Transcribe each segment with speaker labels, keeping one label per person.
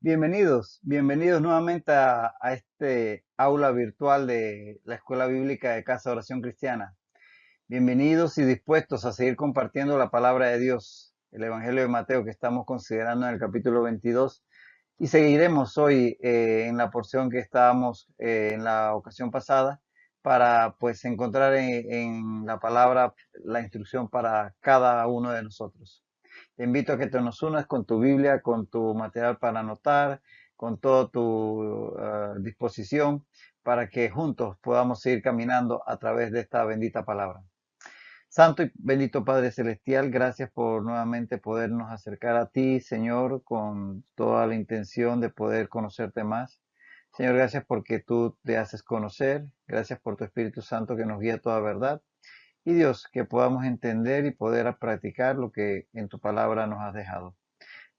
Speaker 1: Bienvenidos nuevamente a este aula virtual de la Escuela Bíblica de Casa de Oración Cristiana. Bienvenidos y dispuestos a seguir compartiendo la palabra de Dios, el Evangelio de Mateo que estamos considerando en el capítulo 22. Y seguiremos hoy en la porción que estábamos en la ocasión pasada para pues encontrar en la palabra la instrucción para cada uno de nosotros. Te invito a que te nos unas con tu Biblia, con tu material para anotar, con toda tu disposición para que juntos podamos seguir caminando a través de esta bendita palabra. Santo y bendito Padre Celestial, gracias por nuevamente podernos acercar a ti, Señor, con toda la intención de poder conocerte más. Señor, gracias porque tú te haces conocer. Gracias por tu Espíritu Santo que nos guía a toda verdad. Y Dios, que podamos entender y poder practicar lo que en tu palabra nos has dejado.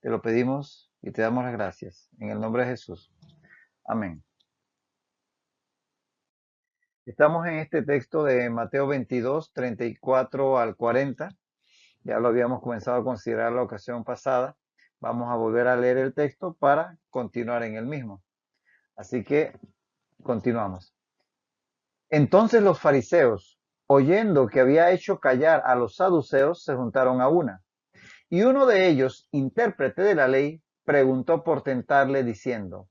Speaker 1: Te lo pedimos y te damos las gracias. En el nombre de Jesús. Amén. Estamos en este texto de Mateo 22, 34 al 40. Ya lo habíamos comenzado a considerar la ocasión pasada. Vamos a volver a leer el texto para continuar en el mismo. Así que continuamos. Entonces los fariseos, oyendo que había hecho callar a los saduceos, se juntaron a una. Y uno de ellos, intérprete de la ley, preguntó por tentarle diciendo,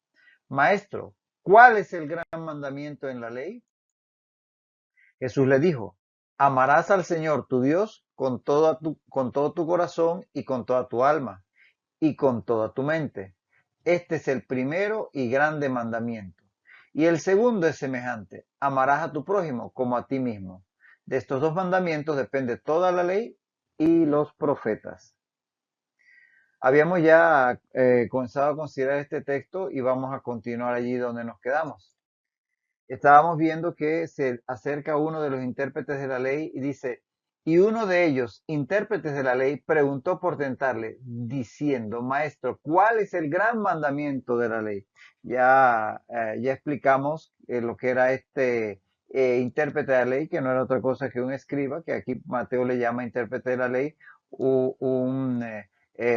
Speaker 1: Maestro, ¿cuál es el gran mandamiento en la ley? Jesús le dijo, amarás al Señor tu Dios con todo tu corazón y con toda tu alma y con toda tu mente. Este es el primero y grande mandamiento. Y el segundo es semejante, amarás a tu prójimo como a ti mismo. De estos dos mandamientos depende toda la ley y los profetas. Habíamos ya comenzado a considerar este texto y vamos a continuar allí donde nos quedamos. Estábamos viendo que se acerca uno de los intérpretes de la ley y dice, y uno de ellos, intérpretes de la ley, preguntó por tentarle, diciendo, Maestro, ¿cuál es el gran mandamiento de la ley? Ya explicamos lo que era este intérprete de la ley, que no era otra cosa que un escriba, que aquí Mateo le llama intérprete de la ley, un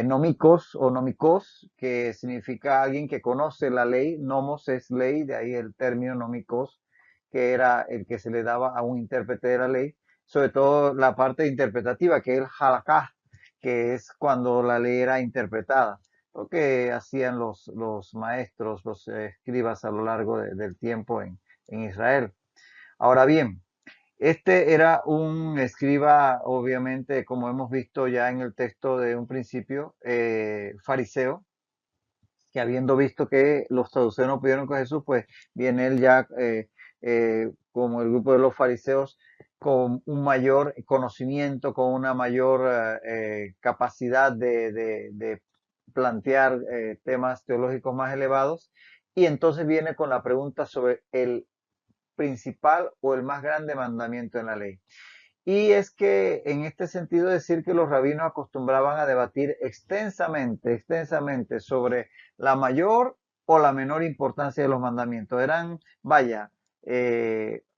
Speaker 1: nomikos o nomikos, que significa alguien que conoce la ley. Nomos es ley, de ahí el término nomikos, que era el que se le daba a un intérprete de la ley, sobre todo la parte interpretativa, que es el halakha, que es cuando la ley era interpretada, lo que hacían los maestros, los escribas a lo largo del tiempo en Israel. Ahora bien, este era un escriba, obviamente, como hemos visto ya en el texto de un principio, fariseo, que habiendo visto que los saduceos no pudieron con Jesús, pues viene él ya como el grupo de los fariseos con un mayor conocimiento, con una mayor capacidad de plantear temas teológicos más elevados, y entonces viene con la pregunta sobre el principal o el más grande mandamiento en la ley. Y es que en este sentido decir que los rabinos acostumbraban a debatir extensamente sobre la mayor o la menor importancia de los mandamientos. Eran, vaya,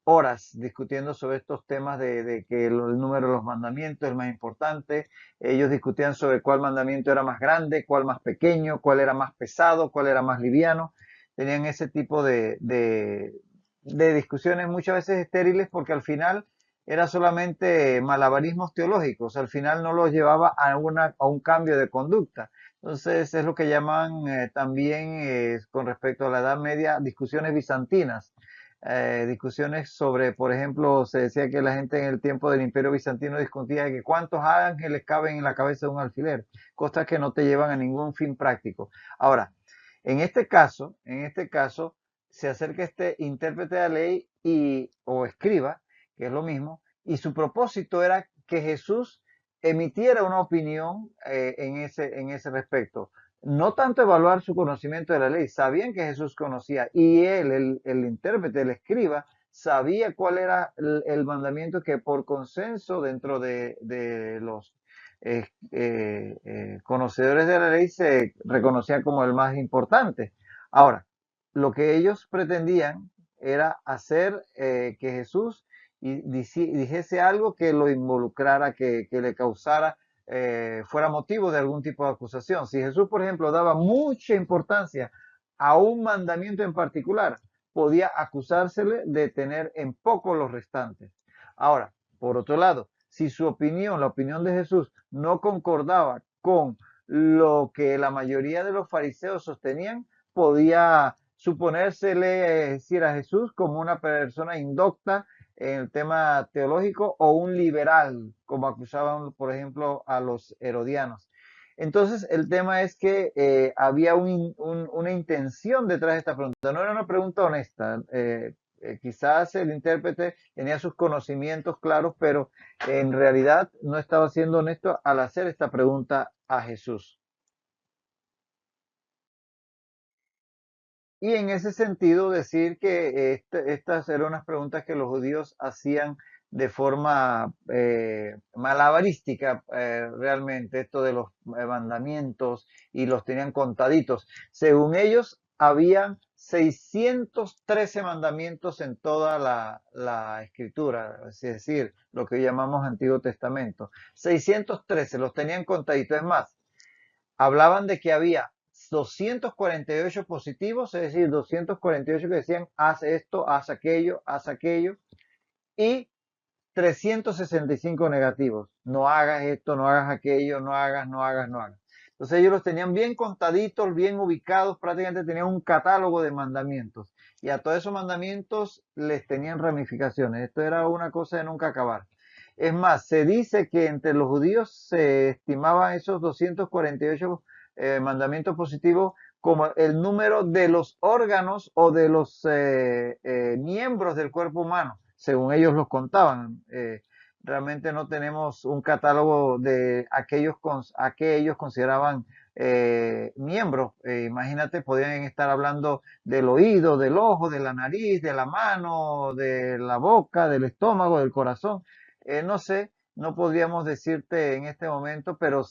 Speaker 1: horas discutiendo sobre estos temas de que el número de los mandamientos es más importante. Ellos discutían sobre cuál mandamiento era más grande, cuál más pequeño, cuál era más pesado, cuál era más liviano. Tenían ese tipo de discusiones muchas veces estériles porque al final era solamente malabarismos teológicos, al final no los llevaba a un cambio de conducta. Entonces es lo que llaman también con respecto a la Edad Media discusiones bizantinas. Discusiones sobre, por ejemplo, se decía que la gente en el tiempo del Imperio Bizantino discutía que cuántos ángeles caben en la cabeza de un alfiler, cosas que no te llevan a ningún fin práctico. Ahora, en este caso, se acerca este intérprete de la ley o escriba, que es lo mismo, y su propósito era que Jesús emitiera una opinión en ese respecto. No tanto evaluar su conocimiento de la ley, sabían que Jesús conocía, y él, el intérprete, el escriba, sabía cuál era el mandamiento que por consenso dentro de los conocedores de la ley se reconocía como el más importante. Ahora, lo que ellos pretendían era hacer que Jesús y dijese algo que lo involucrara, que le causara, fuera motivo de algún tipo de acusación. Si Jesús, por ejemplo, daba mucha importancia a un mandamiento en particular, podía acusársele de tener en poco los restantes. Ahora, por otro lado, si su opinión, la opinión de Jesús, no concordaba con lo que la mayoría de los fariseos sostenían, podía suponérsele decir a Jesús como una persona indocta en el tema teológico o un liberal, como acusaban, por ejemplo, a los herodianos. Entonces, el tema es que había una intención detrás de esta pregunta. No era una pregunta honesta. Quizás el intérprete tenía sus conocimientos claros, pero en realidad no estaba siendo honesto al hacer esta pregunta a Jesús. Y en ese sentido, decir que estas eran unas preguntas que los judíos hacían de forma malabarística, realmente, esto de los mandamientos, y los tenían contaditos. Según ellos, habían 613 mandamientos en toda la escritura, es decir, lo que llamamos Antiguo Testamento. 613 los tenían contaditos. Es más, hablaban de que había 248 positivos, es decir, 248 que decían, haz esto, haz aquello, y 365 negativos, no hagas esto, no hagas aquello, no hagas, no hagas, no hagas. Entonces ellos los tenían bien contaditos, bien ubicados, prácticamente tenían un catálogo de mandamientos, y a todos esos mandamientos les tenían ramificaciones. Esto era una cosa de nunca acabar. Es más, se dice que entre los judíos se estimaban esos 248 mandamientos positivos como el número de los órganos o de los miembros del cuerpo humano, según ellos los contaban. Realmente no tenemos un catálogo de aquellos a que ellos consideraban miembros. Imagínate, podrían estar hablando del oído, del ojo, de la nariz, de la mano, de la boca, del estómago, del corazón. No sé, no podríamos decirte en este momento, pero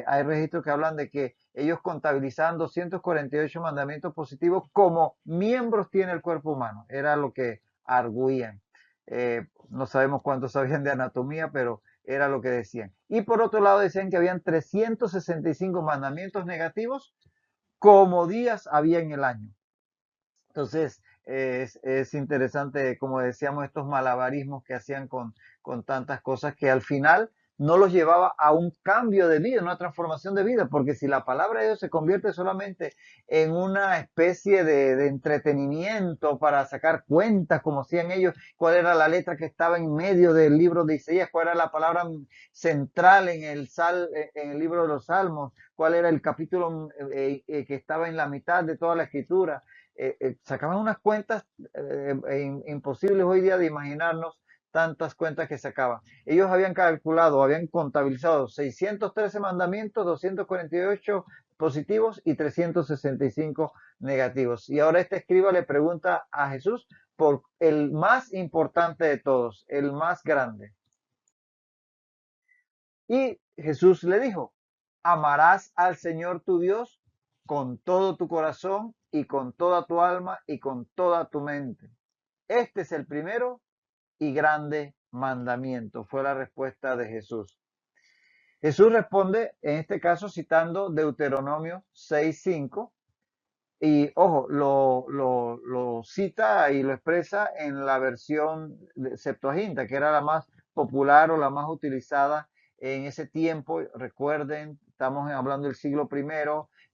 Speaker 1: hay registros que hablan de que ellos contabilizaban 248 mandamientos positivos como miembros tiene el cuerpo humano. Era lo que arguían. No sabemos cuántos sabían de anatomía, pero era lo que decían. Y por otro lado decían que habían 365 mandamientos negativos como días había en el año. Entonces, es interesante, como decíamos, estos malabarismos que hacían con tantas cosas que al final no los llevaba a un cambio de vida, una transformación de vida, porque si la palabra de Dios se convierte solamente en una especie de entretenimiento para sacar cuentas, como hacían ellos, cuál era la letra que estaba en medio del libro de Isaías, cuál era la palabra central en el libro de los Salmos, cuál era el capítulo que estaba en la mitad de toda la escritura, sacaban unas cuentas imposibles hoy día de imaginarnos tantas cuentas que sacaban. Ellos habían calculado, habían contabilizado 613 mandamientos, 248 positivos y 365 negativos. Y ahora este escriba le pregunta a Jesús por el más importante de todos, el más grande. Y Jesús le dijo, amarás al Señor tu Dios con todo tu corazón y con toda tu alma y con toda tu mente. Este es el primero y grande mandamiento, fue la respuesta de Jesús. Jesús responde, en este caso, citando Deuteronomio 6:5, y ojo, lo cita y lo expresa en la versión de Septuaginta, que era la más popular o la más utilizada en ese tiempo. Recuerden, estamos hablando del siglo I,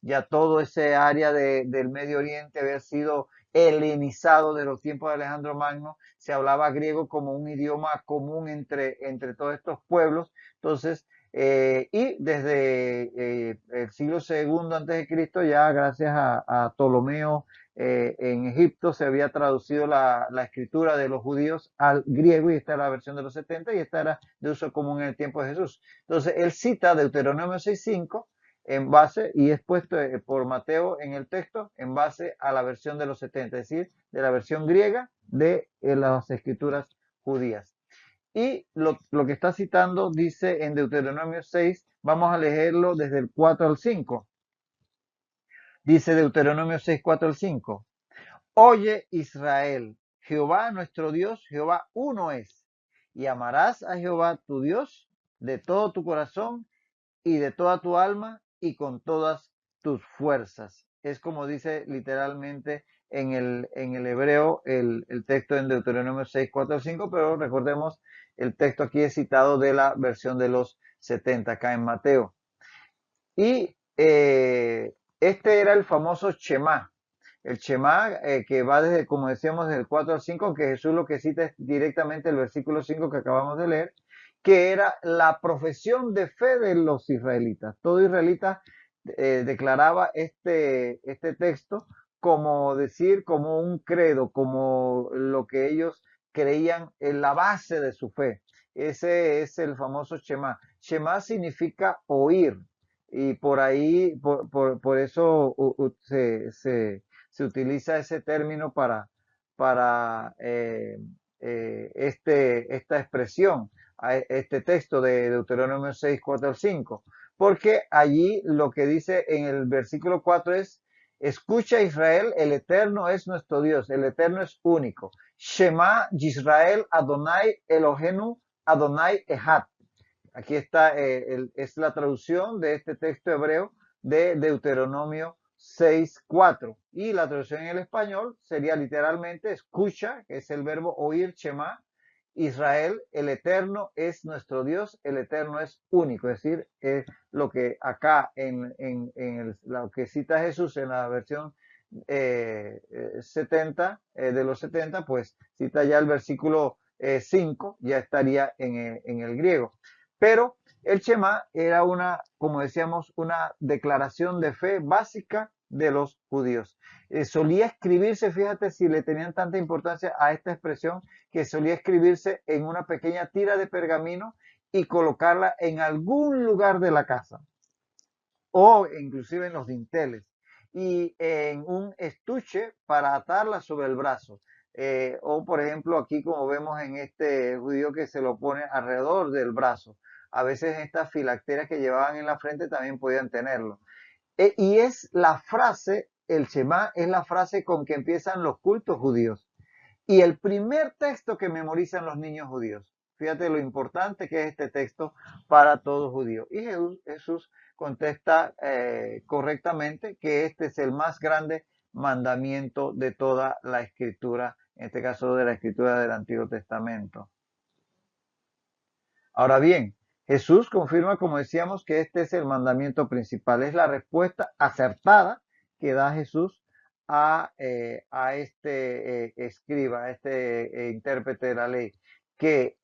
Speaker 1: ya todo ese área del Medio Oriente había sido helenizado de los tiempos de Alejandro Magno, se hablaba griego como un idioma común entre todos estos pueblos. Entonces, y desde el siglo II antes de Cristo, ya gracias a Ptolomeo en Egipto, se había traducido la escritura de los judíos al griego, y esta era la versión de los 70, y esta era de uso común en el tiempo de Jesús. Entonces él cita Deuteronomio 6:5 en base, y es puesto por Mateo en el texto en base a la versión de los 70, es decir, de la versión griega de las escrituras judías. Y lo que está citando dice en Deuteronomio 6, vamos a leerlo desde el 4 al 5. Dice Deuteronomio 6, 4 al 5. Oye Israel, Jehová nuestro Dios, Jehová uno es. y amarás a Jehová tu Dios de todo tu corazón y de toda tu alma y con todas tus fuerzas. Es como dice literalmente en el hebreo el texto en Deuteronomio 6, 4, 5, pero recordemos, el texto aquí es citado de la versión de los 70 acá en Mateo. Y este era el famoso Shema. El Shema que va desde, como decíamos, del 4 al 5, que Jesús lo que cita es directamente el versículo 5 que acabamos de leer, que era la profesión de fe de los israelitas. Todo israelita declaraba este texto como decir, como un credo, como lo que ellos creían en la base de su fe. Ese es el famoso Shema. Shema significa oír y por ahí, por eso se utiliza ese término para esta expresión, este texto de Deuteronomio 6, 4 al 5, porque allí lo que dice en el versículo 4 es, escucha Israel, el Eterno es nuestro Dios, el Eterno es único. Shema Yisrael Adonai Elohenu Adonai Echad. Aquí está, es la traducción de este texto hebreo de Deuteronomio 6:4. Y la traducción en el español sería literalmente escucha, que es el verbo oír, Shema. Israel, el Eterno es nuestro Dios, el Eterno es único. Es decir, lo que acá lo que cita Jesús en la versión 70, de los 70, pues cita ya el versículo 5, ya estaría en el griego. Pero el Shema era una, como decíamos, una declaración de fe básica de los judíos. Solía escribirse, fíjate si le tenían tanta importancia a esta expresión, que solía escribirse en una pequeña tira de pergamino y colocarla en algún lugar de la casa o inclusive en los dinteles y en un estuche para atarla sobre el brazo. O por ejemplo aquí como vemos en este judío que se lo pone alrededor del brazo. A veces estas filacterias que llevaban en la frente también podían tenerlo. Y es la frase, el Shema es la frase con que empiezan los cultos judíos. Y el primer texto que memorizan los niños judíos. Fíjate lo importante que es este texto para todo judío. Y Jesús contesta correctamente que este es el más grande mandamiento de toda la escritura, en este caso de la escritura del Antiguo Testamento. Ahora bien, Jesús confirma, como decíamos, que este es el mandamiento principal. Es la respuesta acertada que da Jesús a este escriba, a este intérprete de la ley, que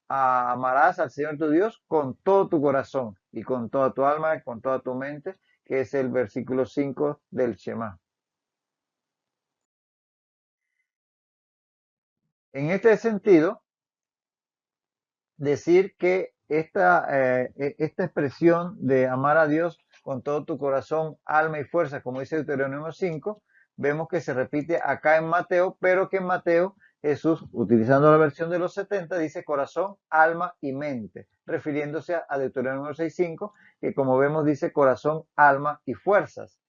Speaker 1: amarás al Señor tu Dios con todo tu corazón y con toda tu alma, y con toda tu mente, que es el versículo 5 del Shema. En este sentido, decir que esta expresión de amar a Dios con todo tu corazón, alma y fuerza, como dice Deuteronomio 5, vemos que se repite acá en Mateo, pero que en Mateo Jesús, utilizando la versión de los 70, dice corazón, alma y mente, refiriéndose a Deuteronomio 6:5, que como vemos dice corazón, alma y fuerzas.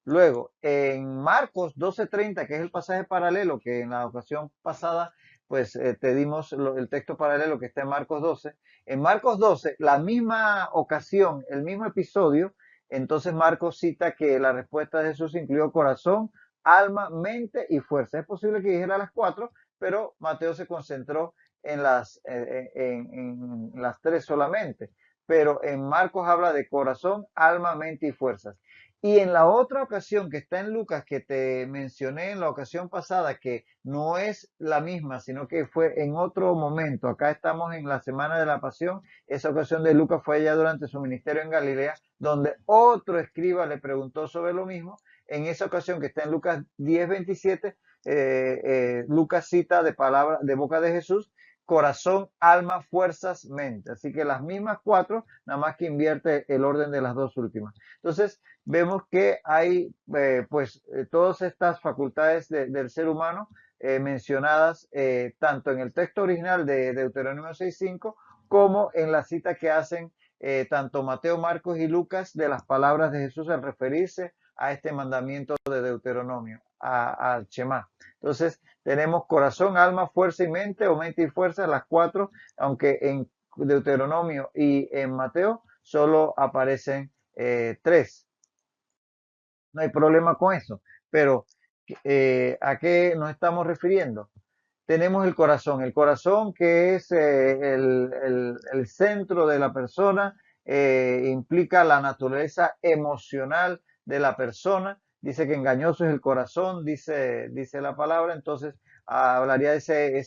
Speaker 1: Luego, en Marcos 12:30, que es el pasaje paralelo que en la ocasión pasada pues te dimos el texto paralelo que está en Marcos 12. En Marcos 12, la misma ocasión, el mismo episodio, entonces Marcos cita que la respuesta de Jesús incluyó corazón, alma, mente y fuerza. Es posible que dijera las cuatro, pero Mateo se concentró en en las tres solamente. Pero en Marcos habla de corazón, alma, mente y fuerzas. Y en la otra ocasión que está en Lucas, que te mencioné en la ocasión pasada, que no es la misma, sino que fue en otro momento, acá estamos en la Semana de la Pasión, esa ocasión de Lucas fue allá durante su ministerio en Galilea, donde otro escriba le preguntó sobre lo mismo. En esa ocasión que está en Lucas 10:27, Lucas cita de boca de Jesús, corazón, alma, fuerzas, mente. Así que las mismas cuatro, nada más que invierte el orden de las dos últimas. Entonces, vemos que hay todas estas facultades del ser humano mencionadas tanto en el texto original de Deuteronomio 6:5 como en la cita que hacen tanto Mateo, Marcos y Lucas de las palabras de Jesús al referirse a este mandamiento de Deuteronomio. al Shema. Entonces, tenemos corazón, alma, fuerza y mente, o mente y fuerza, las cuatro, aunque en Deuteronomio y en Mateo solo aparecen tres. No hay problema con eso, pero ¿a qué nos estamos refiriendo? Tenemos el corazón que es el centro de la persona, implica la naturaleza emocional de la persona, dice que engañoso es el corazón, dice la palabra, entonces hablaría de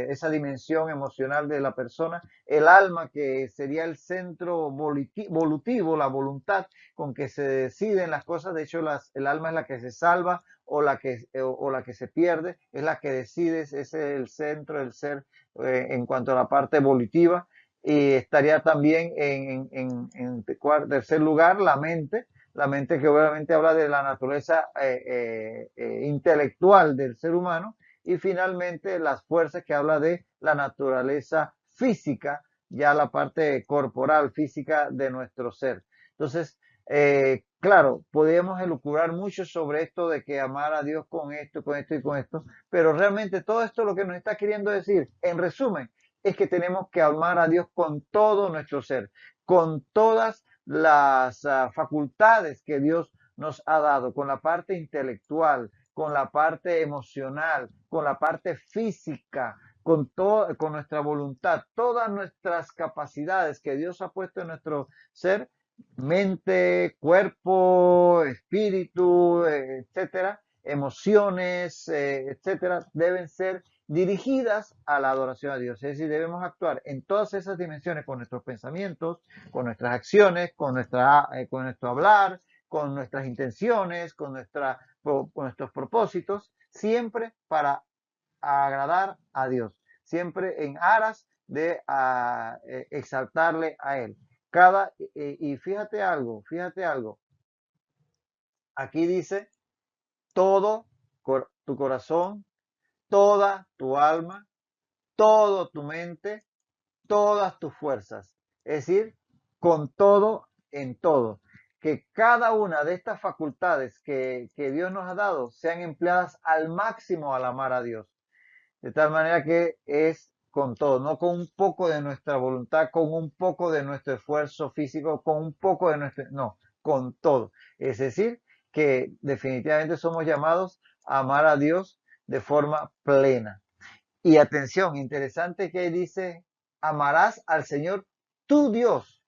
Speaker 1: esa dimensión emocional de la persona, el alma que sería el centro volutivo, la voluntad con que se deciden las cosas, de hecho el alma es la que se salva o la que se pierde, es la que decides, es el centro del ser en cuanto a la parte volitiva. Y estaría también en tercer lugar la mente que obviamente habla de la naturaleza intelectual del ser humano. Y finalmente las fuerzas que habla de la naturaleza física, ya la parte corporal, física de nuestro ser. Entonces, claro, podemos elucubrar mucho sobre esto de que amar a Dios con esto, con esto y con esto, pero realmente todo esto lo que nos está queriendo decir, en resumen, es que tenemos que amar a Dios con todo nuestro ser, con todas las facultades que Dios nos ha dado, con la parte intelectual, con la parte emocional, con la parte física, con nuestra voluntad, todas nuestras capacidades que Dios ha puesto en nuestro ser, mente, cuerpo, espíritu, etcétera, emociones, etcétera, deben ser dirigidas a la adoración a Dios. Es decir, debemos actuar en todas esas dimensiones con nuestros pensamientos, con nuestras acciones, con nuestro hablar, con nuestras intenciones, con nuestros propósitos, siempre para agradar a Dios, siempre en aras de exaltarle a Él. Y fíjate algo, aquí dice todo tu corazón, toda tu alma, toda tu mente, todas tus fuerzas. Es decir, con todo en todo. Que cada una de estas facultades que Dios nos ha dado sean empleadas al máximo al amar a Dios. De tal manera que es con todo, no con un poco de nuestra voluntad, con un poco de nuestro esfuerzo físico, con un poco de nuestro, no, con todo. Es decir, que definitivamente somos llamados a amar a Dios de forma plena. Y atención, interesante que dice, amarás al Señor tu Dios.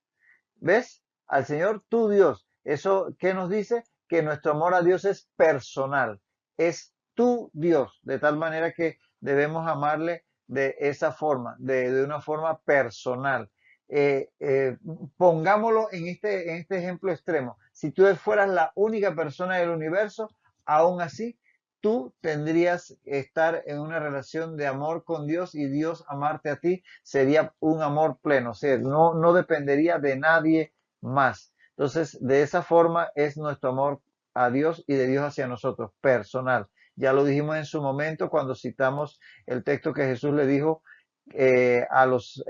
Speaker 1: ¿Ves? Al Señor tu Dios. Eso, ¿qué nos dice? Que nuestro amor a Dios es personal, es tu Dios, de tal manera que debemos amarle de esa forma, de una forma personal. Eh, eh, Pongámoslo en este ejemplo extremo. Si tú fueras la única persona del universo, aún así, tú tendrías que estar en una relación de amor con Dios y Dios amarte a ti sería un amor pleno, o sea, no dependería de nadie más. Entonces, de esa forma es nuestro amor a Dios y de Dios hacia nosotros, personal. Ya lo dijimos en su momento cuando citamos el texto que Jesús le dijo a los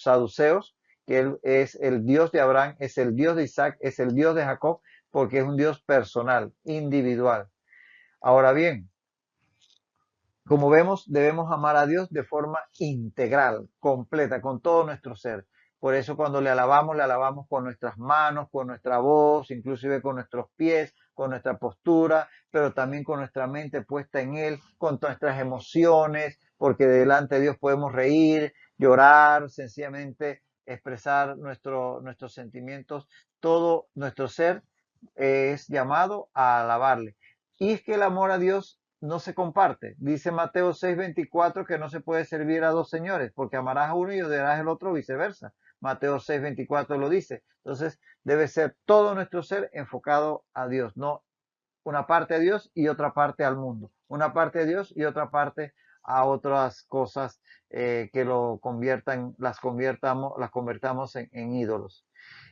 Speaker 1: saduceos, que Él es el Dios de Abraham, es el Dios de Isaac, es el Dios de Jacob, porque es un Dios personal, individual. Ahora bien, como vemos, debemos amar a Dios de forma integral, completa, con todo nuestro ser. Por eso cuando le alabamos con nuestras manos, con nuestra voz, inclusive con nuestros pies, con nuestra postura, pero también con nuestra mente puesta en Él, con nuestras emociones, porque delante de Dios podemos reír, llorar, sencillamente expresar nuestros sentimientos. Todo nuestro ser es llamado a alabarle. Y es que el amor a Dios no se comparte. Dice Mateo 6:24 que no se puede servir a dos señores, porque amarás a uno y odiarás al otro, viceversa. Mateo 6:24 lo dice. Entonces debe ser todo nuestro ser enfocado a Dios, no una parte a Dios y otra parte al mundo, una parte a Dios y otra parte a otras cosas que las convertamos en ídolos.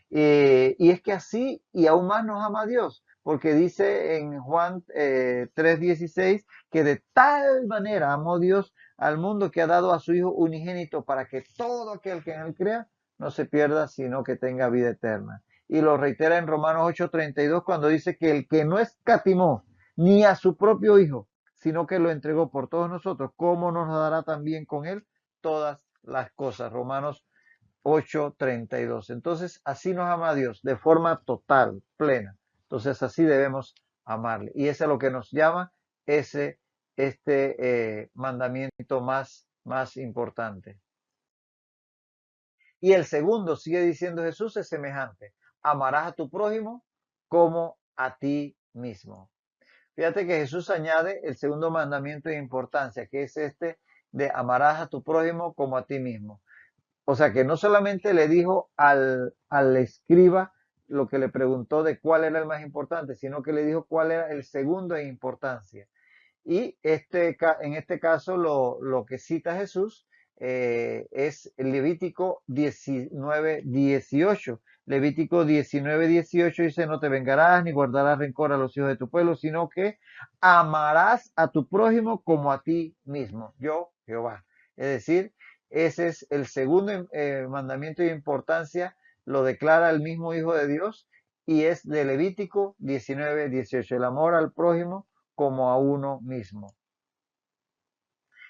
Speaker 1: Y es que así y aún más nos ama Dios, porque dice en Juan 3:16 que de tal manera amó Dios al mundo que ha dado a su Hijo unigénito para que todo aquel que en él crea no se pierda, sino que tenga vida eterna. Y lo reitera en Romanos 8:32 cuando dice que el que no escatimó ni a su propio Hijo, sino que lo entregó por todos nosotros, ¿cómo nos dará también con Él todas las cosas? Romanos 8:32. Entonces, así nos ama Dios, de forma total, plena. Entonces, así debemos amarle. Y eso es lo que nos llama este mandamiento más importante. Y el segundo, sigue diciendo Jesús, es semejante. Amarás a tu prójimo como a ti mismo. Fíjate que Jesús añade el segundo mandamiento de importancia, que es este de amarás a tu prójimo como a ti mismo. O sea que no solamente le dijo al escriba lo que le preguntó de cuál era el más importante, sino que le dijo cuál era el segundo en importancia. Y en este caso lo que cita Jesús es Levítico 19:18. Levítico 19:18 dice, no te vengarás ni guardarás rencor a los hijos de tu pueblo, sino que amarás a tu prójimo como a ti mismo, yo Jehová. Es decir, ese es el segundo mandamiento de importancia, lo declara el mismo Hijo de Dios y es de Levítico 19:18, el amor al prójimo como a uno mismo.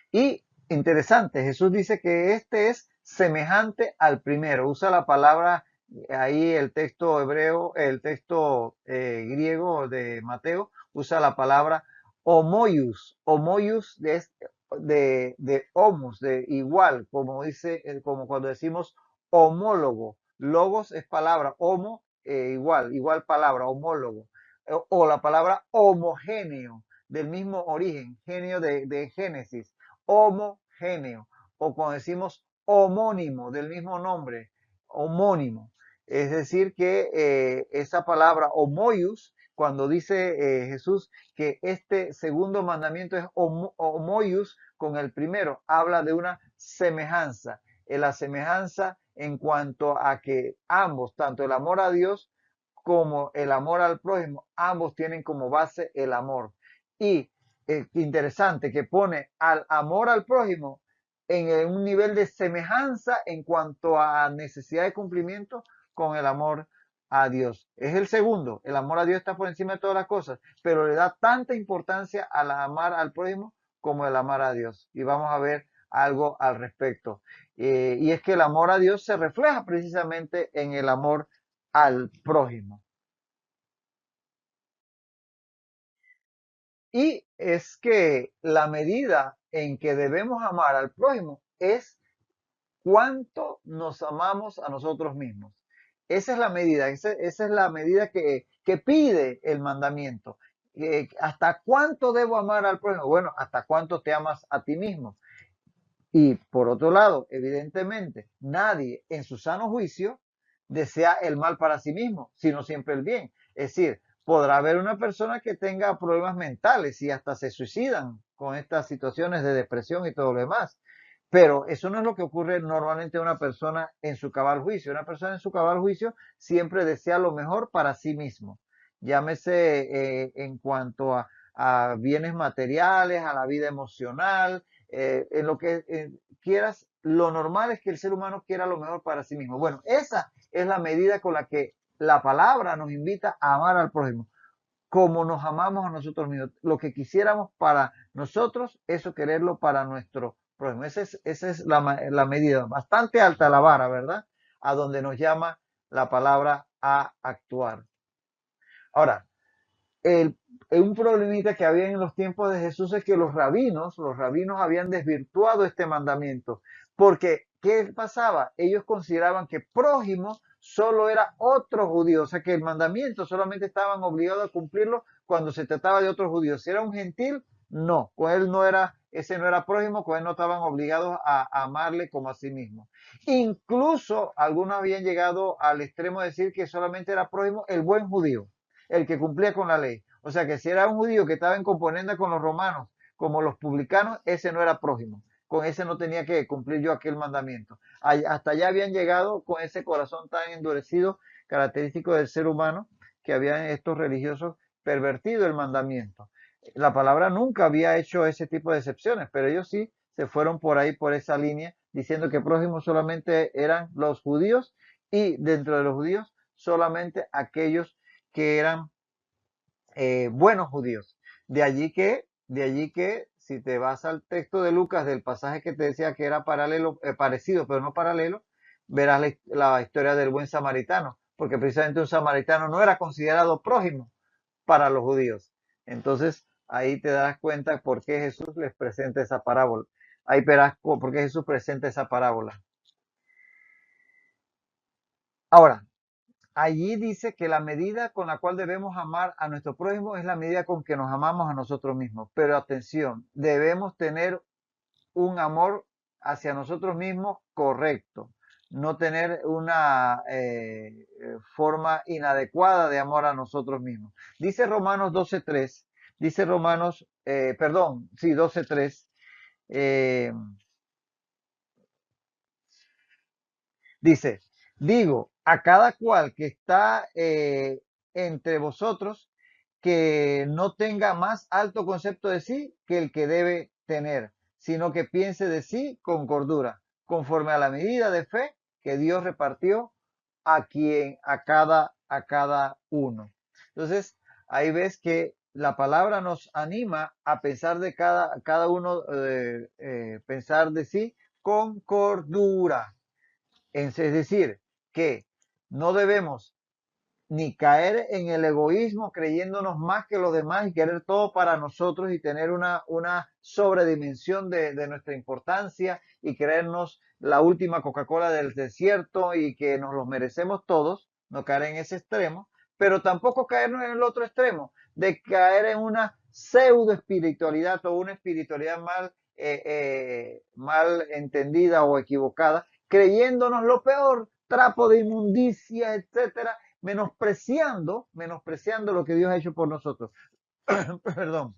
Speaker 1: Y interesante, Jesús dice que este es semejante al primero. Usa la palabra, ahí el texto hebreo, el texto griego de Mateo, usa la palabra homoius. Homoius de homus, de igual, como dice, como cuando decimos homólogo. Logos es palabra, homo, igual palabra, homólogo. O la palabra homogéneo, del mismo origen, genio de Génesis, homogéneo, o cuando decimos homónimo, del mismo nombre, homónimo. Es decir, que esa palabra homoius, cuando dice Jesús que este segundo mandamiento es homoius con el primero, habla de una semejanza. La semejanza en cuanto a que ambos, tanto el amor a Dios como el amor al prójimo, ambos tienen como base el amor. Y interesante que pone al amor al prójimo en un nivel de semejanza en cuanto a necesidad de cumplimiento con el amor a Dios. Es el segundo, el amor a Dios está por encima de todas las cosas, pero le da tanta importancia al amar al prójimo como el amar a Dios. Y vamos a ver algo al respecto. Y es que el amor a Dios se refleja precisamente en el amor al prójimo. Y es que la medida en que debemos amar al prójimo es cuánto nos amamos a nosotros mismos. Esa es la medida, esa es la medida que pide el mandamiento. ¿Hasta cuánto debo amar al prójimo? Bueno, ¿hasta cuánto te amas a ti mismo? Y por otro lado, evidentemente, nadie en su sano juicio desea el mal para sí mismo, sino siempre el bien. Es decir, podrá haber una persona que tenga problemas mentales y hasta se suicidan con estas situaciones de depresión y todo lo demás. Pero eso no es lo que ocurre normalmente a una persona en su cabal juicio. Una persona en su cabal juicio siempre desea lo mejor para sí mismo. Llámese en cuanto a bienes materiales, a la vida emocional, en lo que quieras, lo normal es que el ser humano quiera lo mejor para sí mismo. Bueno, esa es la medida con la que la palabra nos invita a amar al prójimo, como nos amamos a nosotros mismos. Lo que quisiéramos para nosotros, eso quererlo para nuestro prójimo. Esa es la medida, bastante alta la vara, ¿verdad? A donde nos llama la palabra a actuar. Ahora, el, un problemita que había en los tiempos de Jesús es que los rabinos habían desvirtuado este mandamiento, porque ¿qué pasaba? Ellos consideraban que prójimo solo era otro judío, o sea que el mandamiento solamente estaban obligados a cumplirlo cuando se trataba de otro judío. Si era un gentil, no, con él no era, ese no era prójimo, con él no estaban obligados a amarle como a sí mismo. Incluso algunos habían llegado al extremo de decir que solamente era prójimo el buen judío, el que cumplía con la ley. O sea que si era un judío que estaba en componenda con los romanos, como los publicanos, ese no era prójimo. Con ese no tenía que cumplir yo aquel mandamiento. Hasta allá habían llegado con ese corazón tan endurecido, característico del ser humano, que habían estos religiosos pervertido el mandamiento. La palabra nunca había hecho ese tipo de excepciones, pero ellos sí se fueron por ahí, por esa línea, diciendo que prójimos solamente eran los judíos y dentro de los judíos solamente aquellos que eran buenos judíos. De allí que, si te vas al texto de Lucas, del pasaje que te decía que era paralelo, parecido, pero no paralelo, verás la historia del buen samaritano, porque precisamente un samaritano no era considerado prójimo para los judíos. Entonces, ahí te das cuenta por qué Jesús les presenta esa parábola. Ahí verás por qué Jesús presenta esa parábola. Ahora, allí dice que la medida con la cual debemos amar a nuestro prójimo es la medida con que nos amamos a nosotros mismos. Pero atención, debemos tener un amor hacia nosotros mismos correcto, no tener una forma inadecuada de amor a nosotros mismos. Dice Romanos 12.3, dice Romanos, perdón, sí, 12.3, eh, dice, digo, a cada cual que está entre vosotros, que no tenga más alto concepto de sí que el que debe tener, sino que piense de sí con cordura, conforme a la medida de fe que Dios repartió a cada uno. Entonces, ahí ves que la palabra nos anima a pensar de cada uno, pensar de sí con cordura. Es decir, que no debemos ni caer en el egoísmo creyéndonos más que los demás y querer todo para nosotros y tener una sobredimensión de nuestra importancia y creernos la última Coca-Cola del desierto y que nos los merecemos todos, no caer en ese extremo, pero tampoco caernos en el otro extremo, de caer en una pseudo espiritualidad o una espiritualidad mal entendida o equivocada, creyéndonos lo peor, trapo de inmundicia, etcétera, menospreciando lo que Dios ha hecho por nosotros. Perdón.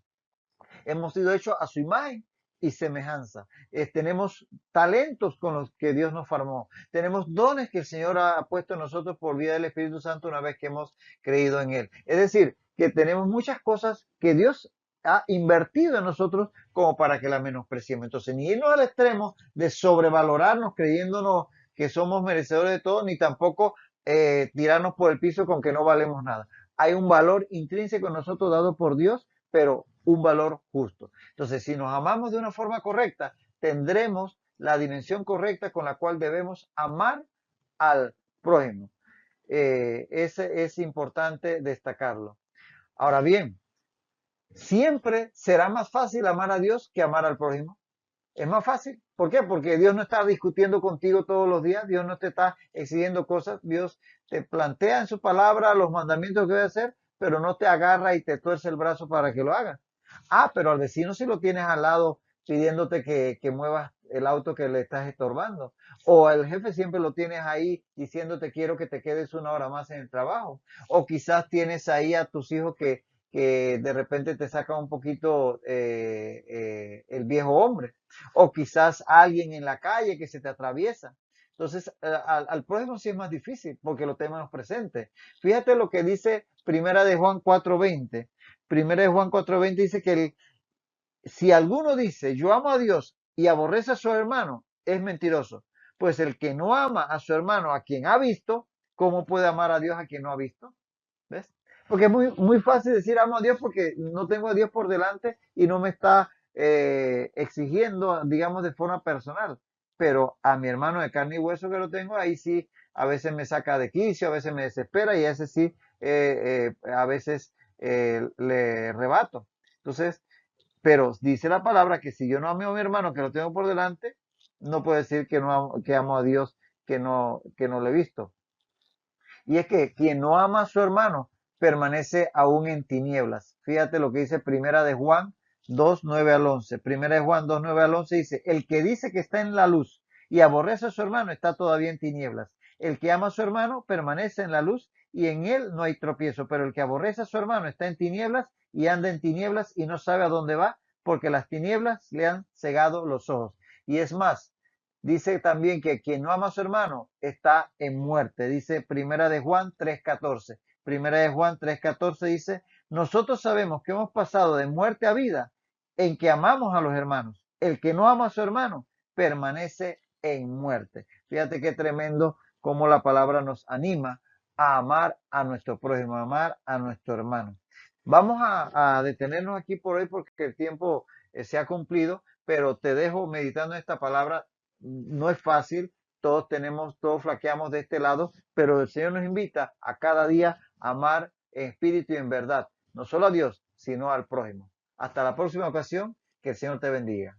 Speaker 1: Hemos sido hechos a su imagen y semejanza. Tenemos talentos con los que Dios nos formó. Tenemos dones que el Señor ha puesto en nosotros por vía del Espíritu Santo una vez que hemos creído en Él. Es decir, que tenemos muchas cosas que Dios ha invertido en nosotros como para que las menospreciemos. Entonces, ni irnos al extremo de sobrevalorarnos creyéndonos que somos merecedores de todo, ni tampoco tirarnos por el piso con que no valemos nada. Hay un valor intrínseco en nosotros dado por Dios, pero un valor justo. Entonces, si nos amamos de una forma correcta, tendremos la dimensión correcta con la cual debemos amar al prójimo. Ese es importante destacarlo. Ahora bien, siempre será más fácil amar a Dios que amar al prójimo. Es más fácil. ¿Por qué? Porque Dios no está discutiendo contigo todos los días, Dios no te está exigiendo cosas, Dios te plantea en su palabra los mandamientos que debe hacer, pero no te agarra y te tuerce el brazo para que lo hagas. Ah, pero al vecino si lo tienes al lado pidiéndote que muevas el auto que le estás estorbando. O el jefe siempre lo tienes ahí diciéndote quiero que te quedes una hora más en el trabajo. O quizás tienes ahí a tus hijos que de repente te saca un poquito el viejo hombre. O quizás alguien en la calle que se te atraviesa. Entonces, al prójimo sí es más difícil porque lo tenemos presente. Fíjate lo que dice Primera de Juan 4:20. Primera de Juan 4:20 dice que si alguno dice yo amo a Dios y aborrece a su hermano, es mentiroso. Pues el que no ama a su hermano a quien ha visto, ¿cómo puede amar a Dios a quien no ha visto? ¿Ves? Porque es muy fácil decir amo a Dios porque no tengo a Dios por delante y no me está exigiendo, digamos, de forma personal. Pero a mi hermano de carne y hueso que lo tengo, ahí sí, a veces me saca de quicio, a veces me desespera y a ese sí, a veces le rebato. Entonces, pero dice la palabra que si yo no amo a mi hermano que lo tengo por delante, no puedo decir que no amo, que amo a Dios que no lo he visto. Y es que quien no ama a su hermano permanece aún en tinieblas. Fíjate lo que dice Primera de Juan 2:9 al 11. Primera de Juan 2:9 al 11 dice, el que dice que está en la luz y aborrece a su hermano está todavía en tinieblas. El que ama a su hermano permanece en la luz y en él no hay tropiezo, pero el que aborrece a su hermano está en tinieblas y anda en tinieblas y no sabe a dónde va porque las tinieblas le han cegado los ojos. Y es más, dice también que quien no ama a su hermano está en muerte. Dice Primera de Juan 3:14. Primera de Juan 3:14 dice, nosotros sabemos que hemos pasado de muerte a vida en que amamos a los hermanos. El que no ama a su hermano permanece en muerte. Fíjate qué tremendo cómo la palabra nos anima a amar a nuestro prójimo, a amar a nuestro hermano. Vamos a detenernos aquí por hoy porque el tiempo se ha cumplido, pero te dejo meditando en esta palabra. No es fácil, todos flaqueamos de este lado, pero el Señor nos invita a cada día a amar en espíritu y en verdad, no solo a Dios, sino al prójimo. Hasta la próxima ocasión, que el Señor te bendiga.